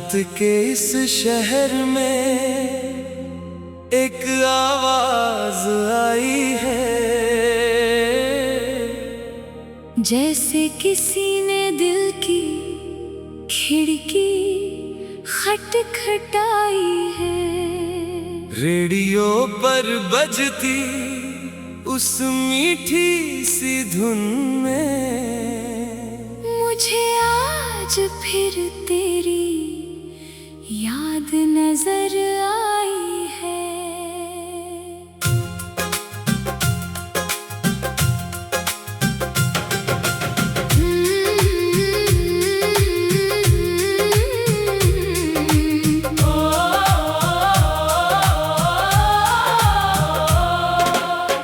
रात के इस शहर में एक आवाज आई है, जैसे किसी ने दिल की खिड़की खटखटाई है। रेडियो पर बजती उस मीठी सी धुन में मुझे आज फिर तेरी याद नजर आई है।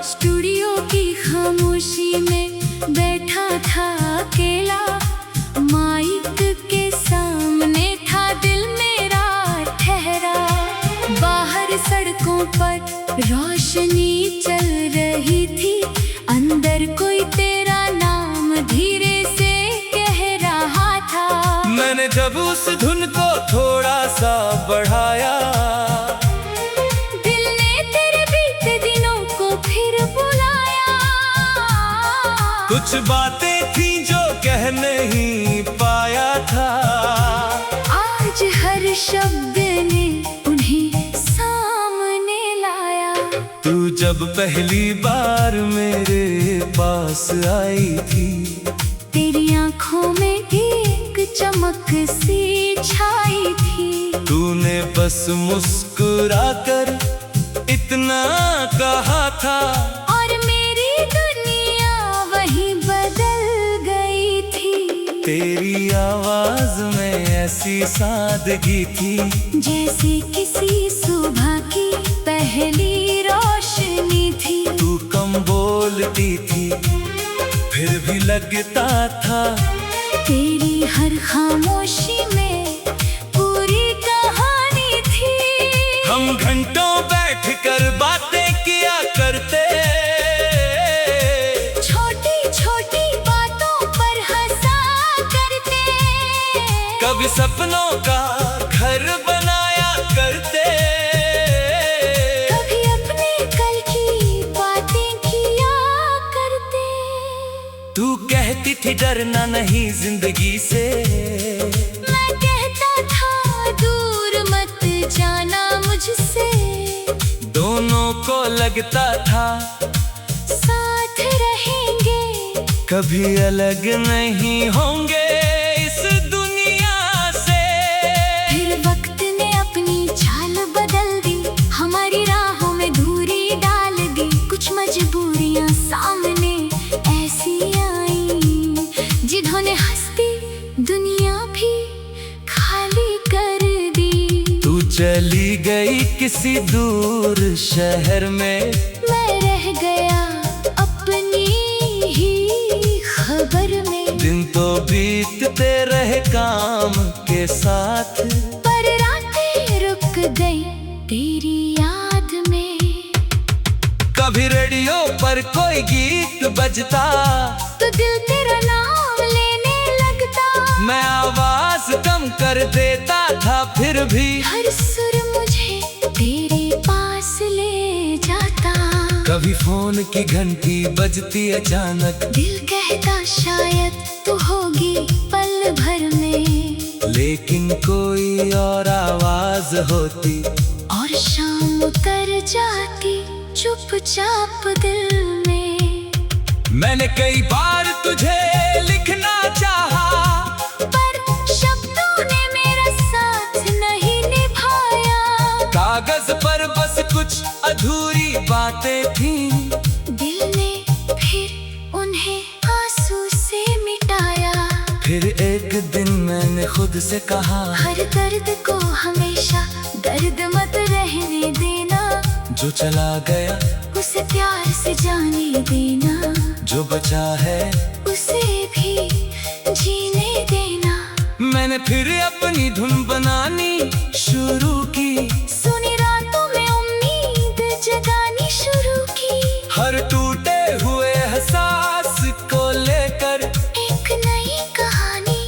स्टूडियो की खामोशी में बैठा था अकेला, माइक के सामने था दिल मेरा ठहरा। बाहर सड़कों पर रोशनी चल रही थी, अंदर कोई तेरा नाम धीरे से कह रहा था। मैंने जब उस धुन को थोड़ा सा बढ़ाया, दिल ने तेरे बीते दिनों को फिर बुलाया। कुछ बातें थी जो कह नहीं पाया था, आज हर शब्द ने उन्हें सामने लाया। तू जब पहली बार मेरे पास आई थी, तेरी आंखों में एक चमक सी छाई थी। तूने बस मुस्कुराकर इतना कहा था, और मेरी दुनिया वहीं बदल गई थी। तेरी आवाज में ऐसी सादगी थी, जैसे किसी सुबह की पहली रोशनी थी। तू कम बोलती थी फिर भी लगता था, तेरी हर खामोशी में पूरी कहानी थी। हम घंटों बैठकर बातें किया करते, छोटी छोटी बातों पर हंसा करते। कभी सपनों का घर बनाया करते, कभी अपने कल की बातें किया करते। तू कहती थी डरना नहीं जिंदगी से, मैं कहता था दूर मत जाना मुझसे। दोनों को लगता था साथ रहेंगे, कभी अलग नहीं होंगे इस दुनिया से। फिर वक्त ने अपनी चाल बदल दी, हमारी राहों में दूरी डाल दी। कुछ मजबूरियां सामने ऐसी आई, जिन्होंने हंसती दुनिया भी खाली कर दी। तू चली गई किसी दूर शहर में, मैं रह गया अपनी ही खबर में। दिन तो बीतते रहे काम के साथ, पर रातें रुक गई तेरी याद में। कभी रेडियो पर कोई गीत बजता, तो दिल तेरा नाम लेने लगता। मैं आवाज कम कर देता था फिर भी हर सुर मुझे तेरे पास ले जाता। कभी फोन की घंटी बजती अचानक, दिल कहता शायद तू होगी पल भर में। लेकिन कोई और आवाज होती, और शाम उतर जाती चुपचाप दिल में। मैंने कई बार तुझे लिखना चाहा, पर शब्दों ने मेरा साथ नहीं निभाया। कागज पर बस कुछ अधूरी बातें थीं, दिल ने फिर उन्हें आंसू से मिटाया। फिर एक दिन मैंने खुद से कहा, हर दर्द को हमेशा दर्द मत रहने देना। जो चला गया उसे प्यार से जाने देना, जो बचा है उसे भी जीने देना। मैंने फिर अपनी धुन बनानी शुरू की, सुनी रातों में उम्मीद जगानी शुरू की। हर टूटे हुए एहसास को लेकर एक नई कहानी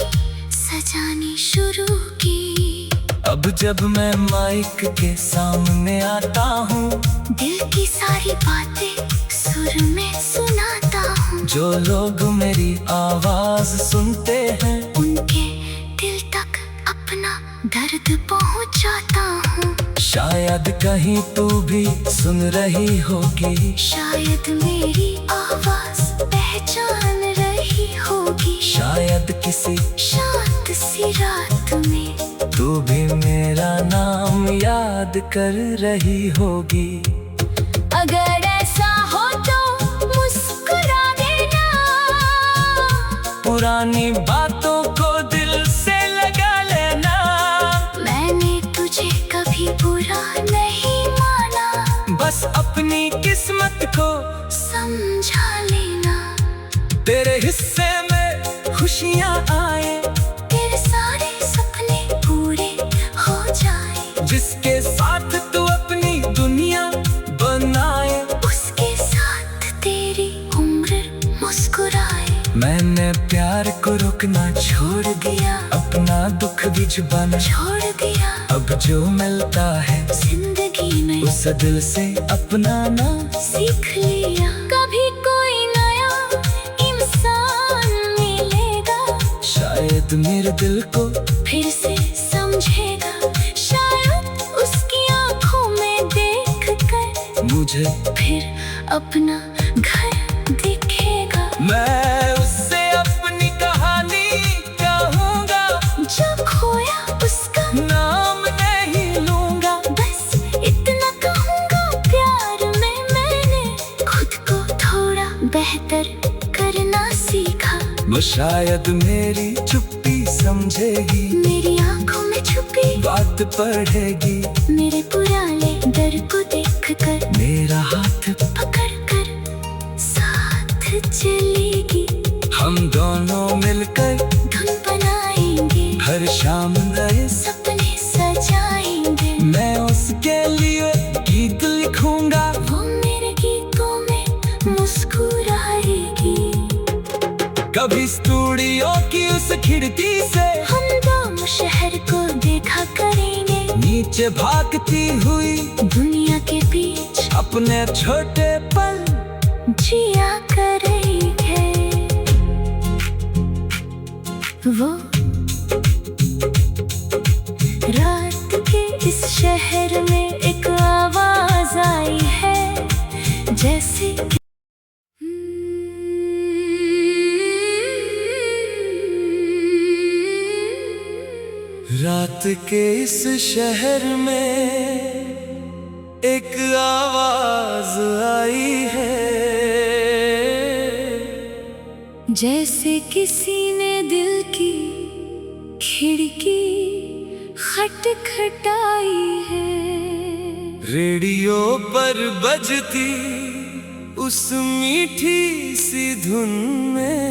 सजानी शुरू की। जब मैं माइक के सामने आता हूँ, दिल की सारी बातें सुर में सुनाता हूँ। जो लोग मेरी आवाज सुनते हैं, उनके दिल तक अपना दर्द पहुँचाता हूँ। शायद कहीं तू भी सुन रही होगी, शायद मेरी आवाज पहचान रही होगी। शायद किसी शांत सी रात में तू भी मेरा नाम याद कर रही होगी। अगर ऐसा हो तो मुस्कुरा देना, पुरानी बातों को दिल से लगा लेना। मैंने तुझे कभी बुरा नहीं माना, बस अपनी किस्मत को समझा लेना। तेरे हिस्से में खुशियाँ आए, तेरे सारे सपने पूरे हो जाए। जिसके साथ तू अपनी दुनिया बनाए, उसके साथ तेरी उम्र मुस्कुराए। मैंने प्यार को रुकना छोड़ दिया, अपना दुख भी छुपाना छोड़ दिया। अब जो मिलता है जिंदगी में उस दिल से अपनाना सीख लिया। कभी कोई नया इंसान मिलेगा, शायद मेरे दिल को फिर से समझेगा। शायद उसकी आंखों में देख कर मुझे फिर अपना घर दिखेगा। मैं उससे अपनी कहानी कहूँगा, जो खोया उसका नाम नहीं लूँगा। बस इतना कहूँगा, प्यार में मैंने खुद को थोड़ा बेहतर करना सीखा। वो शायद मेरी चुप्पी समझेगी, मेरी आंखों में छुपी बात पढ़ेगी, मेरे पुराने डर को देख कर मेरा हाथ पकड़ कर साथ चलेगी। हम दोनों मिलकर धुन बनाएंगे, हर शाम नए सपने सजाएंगे। मैं उसके लिए गीत लिखूंगा, वो मेरे गीतों में मुस्कुराएगी। कभी स्टूडियो की उस खिड़की से हम दोनों शहर को देखा करेंगे, नीचे भागती हुई दुनिया के बीच अपने छोटे पल जिया करेंगे। वो रात के इस शहर में एक आवाज आई है, जैसे रात के इस शहर में एक आवाज आई है, जैसे किसी ने दिल की खिड़की खटखटाई है। रेडियो पर बजती उस मीठी सी धुन में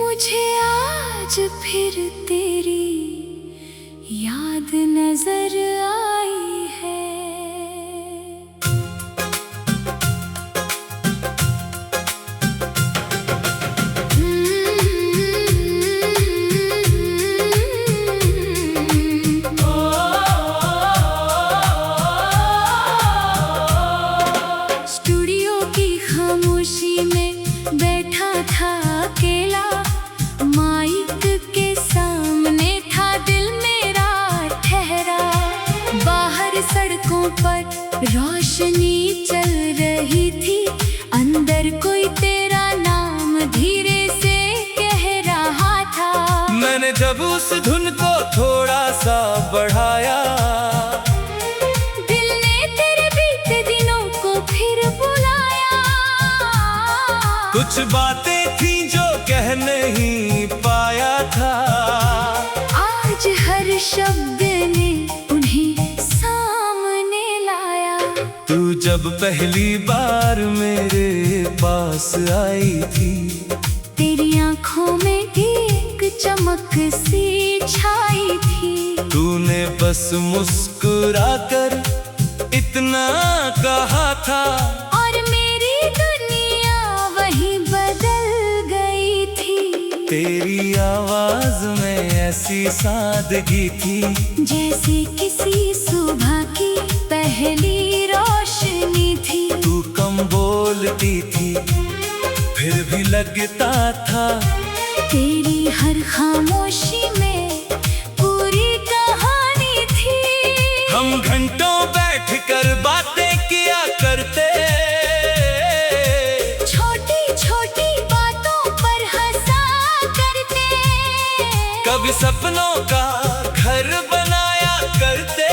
मुझे आज फिर तेरी याद नजर आई है। स्टूडियो की खामोशी में बैठा था अकेला, माइक के सामने था दिल मेरा ठहरा। बाहर सड़कों पर रोशनी चल रही थी, अंदर कोई तेरा नाम धीरे से कह रहा था। मैंने जब उस धुन को थोड़ा सा बढ़ाया, दिल ने तेरे बीते दिनों को फिर बुलाया। कुछ बातें थी जो कह नहीं पाया था, आज हर शब्द ने उन्हें सामने लाया। तू जब पहली बार मेरे पास आई थी, तेरी आंखों में एक चमक सी छाई थी। तूने बस मुस्कुराकर इतना कहा था, और मेरी दुनिया वहीं बदल गई थी। तेरी आवाज में ऐसी सादगी थी जैसे किसी सुबह की पहली रोशनी थी। तू कम बोलती थी फिर भी लगता था तेरी हर खामोशी में पूरी कहानी थी। हम घंटों बैठकर बातें किया करते, छोटी छोटी बातों पर हंसा करते, कभी सपनों का घर बनाया करते,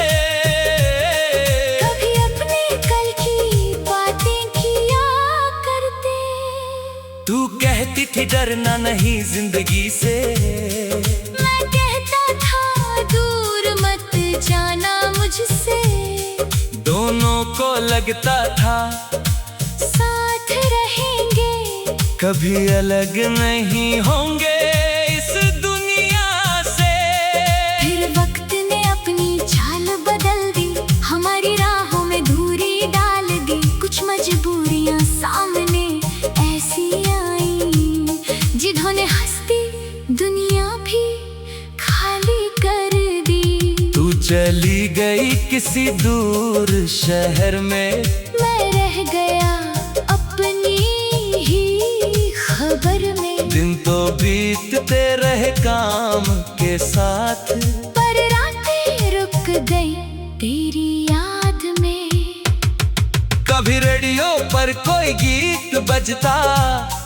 कभी अपने कल की बातें किया करते। तू कहती थी डरना नहीं जिंदगी से, मैं कहता था दूर मत जाना मुझसे। दोनों को लगता था साथ रहेंगे, कभी अलग नहीं होंगे इस दुनिया से। फिर वक्त ने अपनी चाल बदल दी, हमारी राहों में दूरी डाल दी। कुछ मजबूरियां सामने ऐसी आई जिन्होंने हंसती दुनिया भी खाली कर दी। तू चली गई किसी दूर शहर में, मैं रह गया अपनी ही खबर में। दिन तो बीतते रहे काम के साथ, पर रातें रुक गई तेरी याद में। कभी रेडियो पर कोई गीत बजता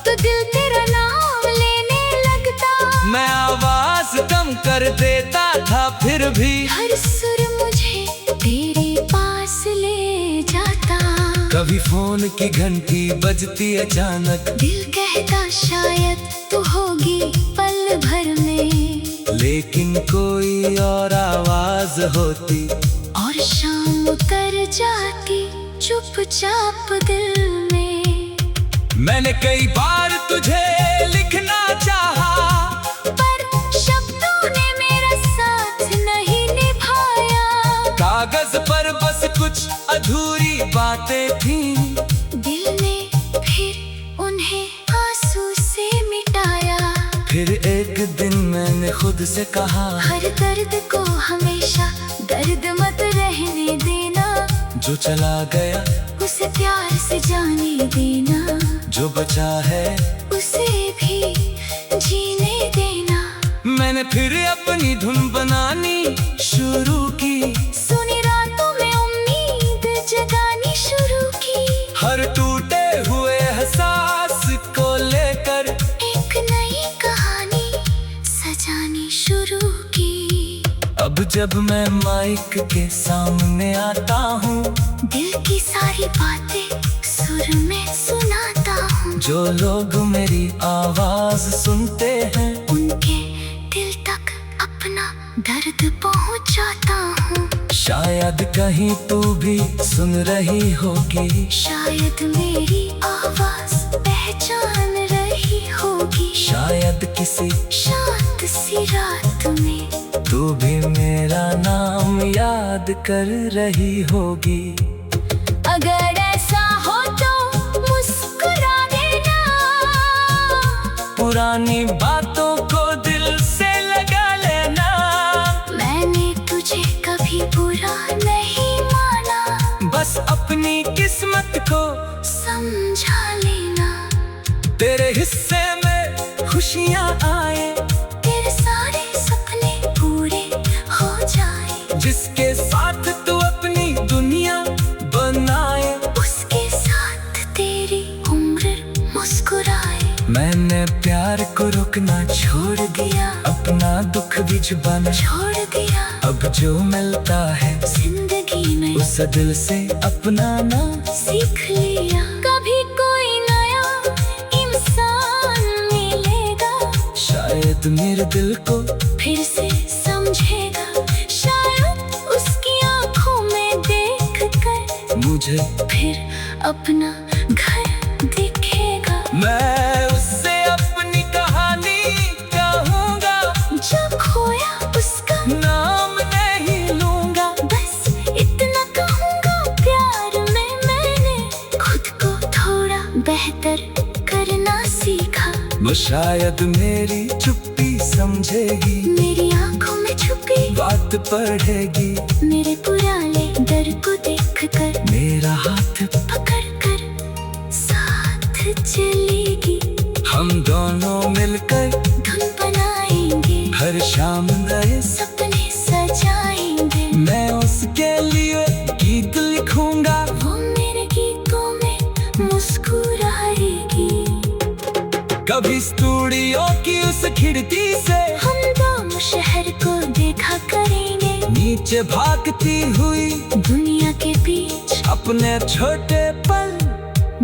तो दिल तेरा नाम लेने लगता। मैं आवाज कम कर देता था फिर भी हर सुर मुझे तेरे पास ले जाता। कभी फोन की घंटी बजती अचानक, दिल कहता शायद तू होगी पल भर में। लेकिन कोई और आवाज होती और शाम कर जाती चुपचाप दिल में। मैंने कई बार तुझे लिखना चाहा, पर शब्दों ने मेरा साथ नहीं निभाया। कागज पर बस कुछ अधूरी बातें थी, दिल ने फिर उन्हें आंसू से मिटाया। फिर एक दिन मैंने खुद से कहा हर दर्द को हमेशा दर्द मत रहने देना। जो चला गया उसे प्यार से जाने देना, जो बचा है उसे भी जीने देना। मैंने फिर अपनी धुन बनानी शुरू की, सुनी रातों में उम्मीद जगानी शुरू की। हर टूटे हुए एहसास को लेकर एक नई कहानी सजानी शुरू की। अब जब मैं माइक के सामने आता हूँ, दिल की सारी बातें सुर में सुनाता हूँ। जो लोग मेरी आवाज सुनते हैं उनके दिल तक अपना दर्द पहुँचाता हूँ। शायद कहीं तू भी सुन रही होगी, शायद मेरी आवाज पहचान रही होगी। शायद किसी शांत सी रात में तू भी मेरा नाम याद कर रही होगी। अगर ऐसा हो तो मुस्कुरा देना, पुरानी बातों को दिल से लगा लेना। मैंने तुझे कभी बुरा नहीं माना, बस अपनी किस्मत को समझा लेना। तेरे हिस्से में खुशियाँ आए, तेरे सारे सपने पूरे हो जाए। जिसके साथ तू अपनी दुनिया बनाए, उसके साथ तेरी उम्र मुस्कुराए। मैंने प्यार को रुकना छोड़ दिया, अपना दुख भी छुपाना छोड़ दिया। अब जो मिलता है जिंदगी में उस दिल से अपनाना सीख लिया। कभी कोई नया इंसान मिलेगा, शायद मेरे दिल को फिर से समझेगा। शायद उसकी आंखों में देख कर मुझे फिर अपना घर दिखेगा। मैं उससे अपनी कहानी कहूँगा, जब खोया उसका नाम नहीं लूंगा। बस इतना कहूँगा, प्यार में मैंने खुद को थोड़ा बेहतर करना सीखा। वो शायद मेरी चुप्पी समझेगी, मेरी आंखों में छुपी बात पढ़ेगी, मेरे पुराने डर को देख कर मेरा हाथ पकड़ कर साथ चलेगी। हम दोनों मिलकर धुन बनाएंगे, हर शाम नए सपने सजाएंगे। मैं उसके लिए गीत लिखूंगा, वो मेरे गीतों में मुस्कुराएगी। कभी स्टूडियो की उस खिड़की से हम दोनों शहर को देखा करेंगे, नीचे भागती हुई दुनिया के बीच अपने छोटे पल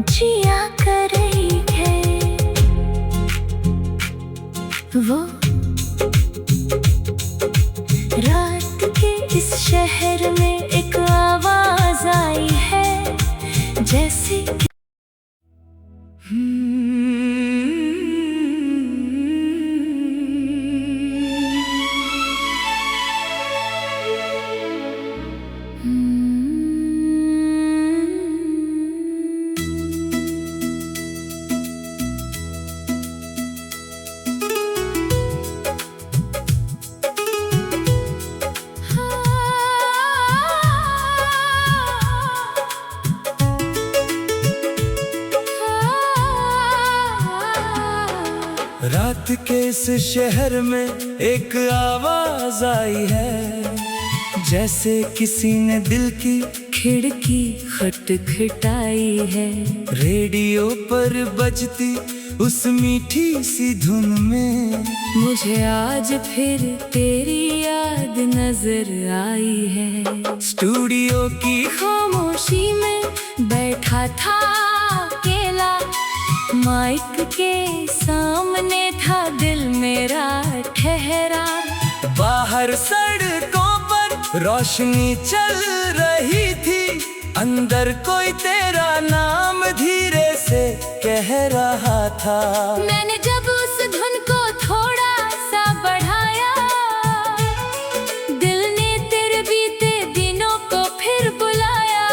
जिया करेंगे। वो रात के इस शहर में एक आवाज आई है, जैसे रात के इस शहर में एक आवाज आई है, जैसे किसी ने दिल की खिड़की खटखटाई है। रेडियो पर बजती उस मीठी सी धुन में मुझे आज फिर तेरी याद नजर आई है। स्टूडियो की खामोशी में बैठा था अकेला, माइक के सामने था दिल मेरा ठहरा। बाहर सड़कों पर रोशनी चल रही थी, अंदर कोई तेरा नाम धीरे से कह रहा था। मैंने जब उस धुन को थोड़ा सा बढ़ाया, दिल ने तेरे बीते दिनों को फिर बुलाया।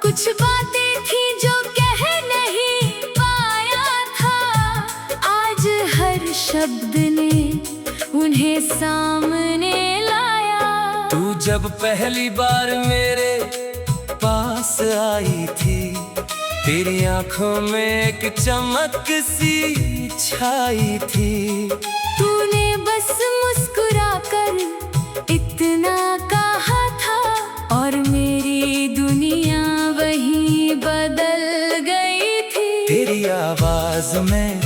कुछ बातें थी जो कह नहीं पाया था, आज हर शब्द ने उन्हें सामने लाया। तू जब पहली बार मेरे पास आई थी, तेरी आंखों में एक चमक सी छाई थी। तूने बस मुस्कुरा कर इतना कहा था, और मेरी दुनिया वहीं बदल गई थी। तेरी आवाज में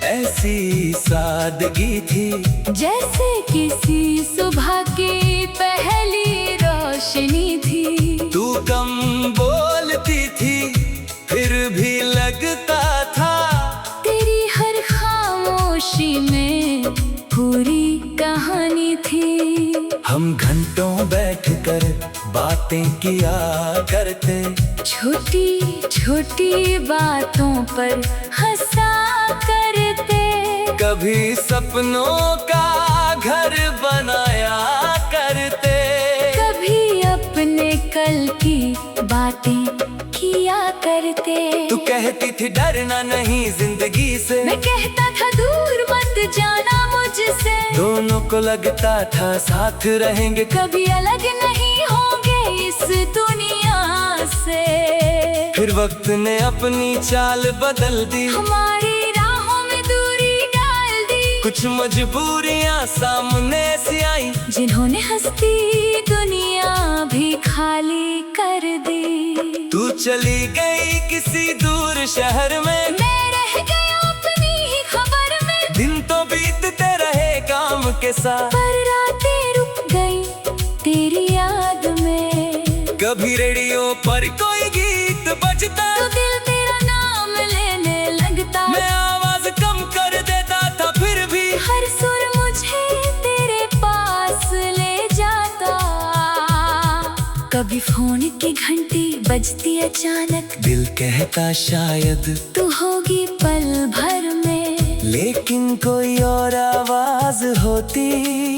ऐसी सादगी थी, जैसे किसी सुबह की पहली रोशनी थी। तू कम बोलती थी फिर भी लगता था, तेरी हर खामोशी में पूरी कहानी थी। हम घंटों बैठकर बातें किया करते, छोटी छोटी बातों पर हंसा करते। कभी सपनों का घर बनाया करते, कभी अपने कल की बातें किया करते। तू कहती थी डरना नहीं जिंदगी से, मैं कहता था दूर मत जाना मुझसे। दोनों को लगता था साथ रहेंगे, कभी अलग नहीं होंगे इस दुनिया से। फिर वक्त ने अपनी चाल बदल दी, हमारी राहों में दूरी डाल दी। कुछ मजबूरियां सामने से आई, जिन्होंने हंसती दुनिया भी खाली कर दी। तू चली गई किसी दूर शहर में, मैं रह गया अपनी ही खबर में। दिन तो बीतते रहे काम के साथ, पर रातें रुक गई तेरी याद में। कभी रेडियो पर कोई गीत बजता, तो दिल तेरा नाम लेने लगता। मैं आवाज कम कर देता था, फिर भी हर सुर मुझे तेरे पास ले जाता। कभी फोन की घंटी बजती अचानक, दिल कहता शायद तू होगी पल भर में। लेकिन कोई और आवाज होती,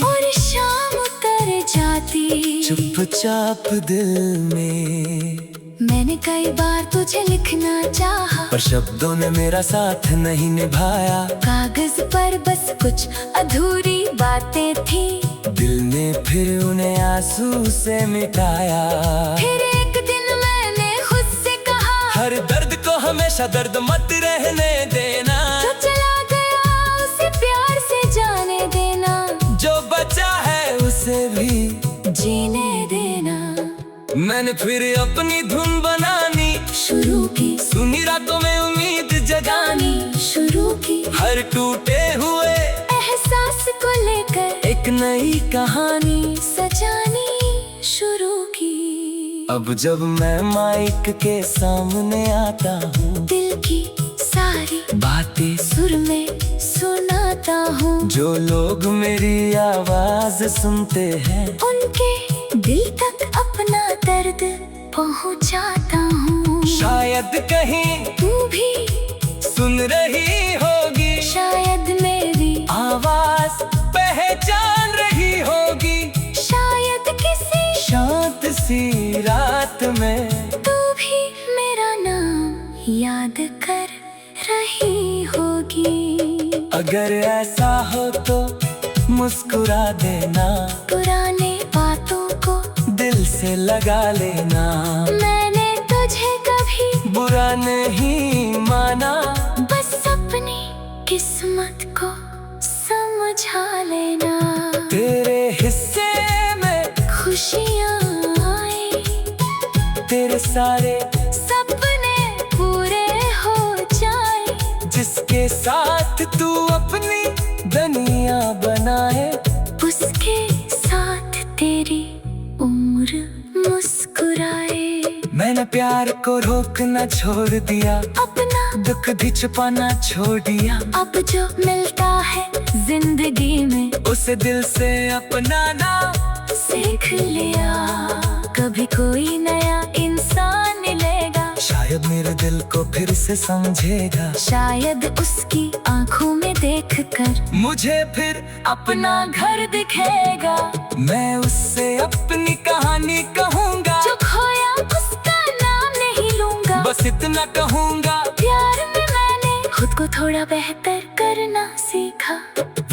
और शाम उतर जाती चुपचाप दिल में। मैं मैंने कई बार तुझे लिखना चाहा, पर शब्दों ने मेरा साथ नहीं निभाया। कागज पर बस कुछ अधूरी बातें थी, दिल ने फिर उन्हें आंसू से मिटाया। फिर एक दिन मैंने खुद से कहा, हर दर्द को हमेशा दर्द मत रहने देना। जो चला गया उसे प्यार से जाने देना, जो बचा है उसे भी जीने देना। मैंने फिर अपनी धुन बनानी शुरू की, सुनी रातों में उम्मीद जगानी शुरू की, हर टूटे हुए एहसास को लेकर एक नई कहानी सजानी शुरू की। अब जब मैं माइक के सामने आता हूँ, दिल की सारी बातें सुर में सुनाता हूँ, जो लोग मेरी आवाज सुनते हैं, उनके दिल तक अपना दर्द पहुँचाता हूँ। शायद कहीं तू भी सुन रही होगी, शायद मेरी आवाज पहचान रही होगी। शायद किसी शांत सी रात में तू भी मेरा नाम याद कर रही होगी। अगर ऐसा हो तो मुस्कुरा देना, पुराने बातों को दिल से लगा लेना। मैंने तुझे कभी बुरा नहीं माना, बस अपनी किस्मत को समझा लेना। तेरे हिस्से में खुशियाँ आए, तेरे सारे सपने पूरे हो जाए, जिसके साथ तू अपनी दुनिया बनाए, उसके साथ तेरी उम्र मुस्कुराए। मैंने प्यार को रोकना छोड़ दिया, अपना दुख भी छुपाना छोड़ दिया। अब जो मिलता है जिंदगी में, उसे दिल से अपनाना सीख लिया। कभी कोई नया इंसान मिलेगा, शायद मेरे दिल को फिर से समझेगा। शायद उसकी आंखों में देखकर मुझे फिर अपना घर दिखेगा। मैं उससे अपनी कहानी कहूँगा, जो खोया उसका नाम नहीं लूंगा, बस इतना कहूँगा, प्यार में मैंने खुद को थोड़ा बेहतर करना सीखा।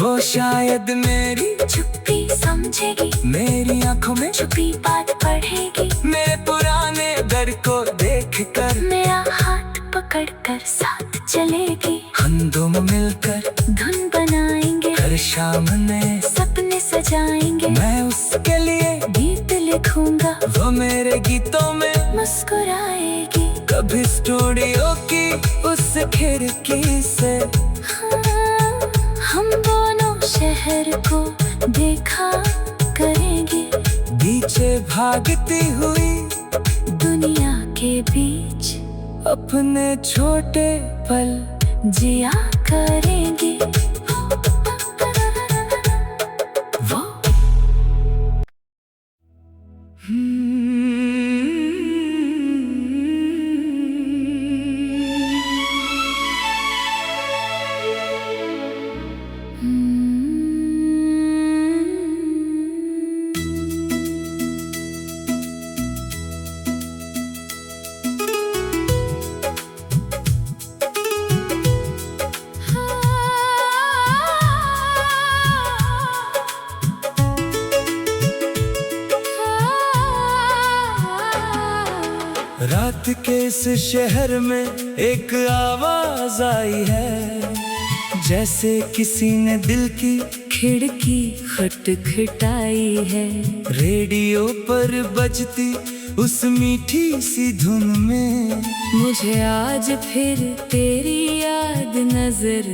वो शायद मेरी चुप्पी समझेगी, मेरी आंखों में छुपी बात पढ़ेगी, मेरे पुराने दर्द को देखकर मेरा हाथ पकड़कर साथ चलेगी। हम दोनों मिलकर धुन बनाएंगे, हर शाम में सपने सजाएंगे। मैं उसके लिए गीत लिखूंगा, वो मेरे गीतों में मुस्कुराएगी। कभी स्टूडियो की उस खिड़की से हाँ, हम दोनों शहर को देखा करेंगे, पीछे भागती हुई दुनिया के बीच अपने छोटे पल जिया करेंगे। वो रात के इस शहर में एक आवाज आई है, जैसे किसी ने दिल की खिड़की खटखटाई है। रेडियो पर बजती उस मीठी सी धुन में मुझे आज फिर तेरी याद नजर